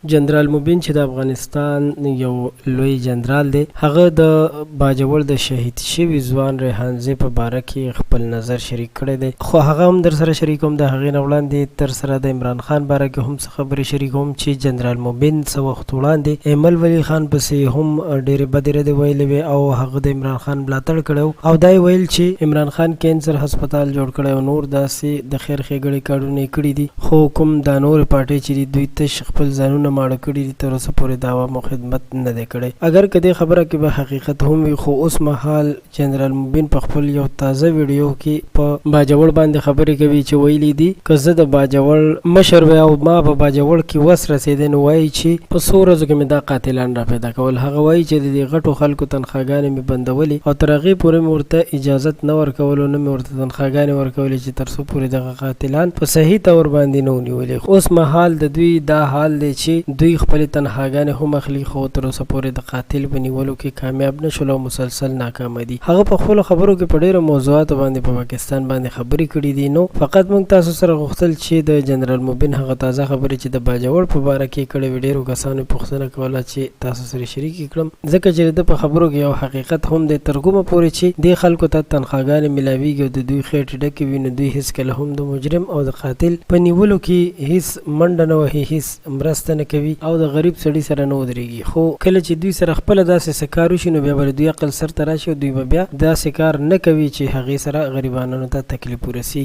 جنرال مبین چې د افغانستان یو لوی جنرال دی، هغه د باجوړ د شهید شوي ځوان ریحانزي په باره کې خپل نظر شریک کړی دی، خو هغه هم در سره شریکوم. د هغې نه وړاندې تر سره د عمران خان باره کې هم څه خبرې شریکوم چې جنرال مبین څه وخت وړاندې ایمل ولی خان پسې هم ډېرې بدې ردې ویلې وې او هغه د عمران خان ملاتړ کړی او دا یې ویل چې عمران خان کینسر هسپتال جوړ کړی او نور داسې د خیر ښېګړې کارونه یې کړي دي، خو کوم دا نورې پارټۍ چې دي دوی تش خپل ځانونه ماړه کړي دي، تر اوسه پورې د عوامو خدمت نه دی کړی. اگر که دې خبره کې به حقیقت هم وي، خو اوس مهال جنرال مبین په خپل یو تازه ویډیو کې په باجوړ باندې خبرې کوي چې ویلي دي که زه د باجوړ مشر وی او ما په باجوړ کې وس رسېدی نو وایي چې په څو ورځو کې مې دا قاتلان را پیدا کول. هغه وایي چې د دې غټو خلکو تنخواګانې مې بندولې او تر هغې پورې مې ورته اجازت نه ورکولو، نه مې ورته تنخواګانې ورکولې چې تر څو پورې دغه قاتلان په صحیح طور باندې نه ونیولې. اوس مهال د دوی دا حال دی چې دوی خپلې تنخواګانې هم اخلي، خو تر اوسه پورې د قاتل په نیولو کې کامیاب نه شول او مسلسل ناکامه دي. هغه په خپلو خبرو کې په ډېرو موضوعاتو باندې په پاکستان باندې خبرې کړي دي. نو فقط موږ تاسو سره غوښتل چې د جنرال مبین هغه تازه خبرې چې د باجوړ په باره کې کړې وې، ډېرو کسانو پوښتنه کوله چې تاسو سره شریکې کړم، ځکه چې د په خبرو کې یو حقیقت هم دی تر کومه پورې چې دې خلکو ته تنخواګانې میلاویږي او د دوی خېټې ډکې وي، نو دوی هېڅکله هم د مجرم او د قاتل په نیولو کې هېڅ منډه نه وهي، هېڅ مرسته نه کوي او د غریب سړي سره نه ودرېږي. خو کله چې دوی سره خپله داسې څه کار وشي نو بیا به دوی عقل سر ته راشي او دوی به بیا داسې کار نه کوي چې هغې سره غریبانو ته تکلیف ورسي.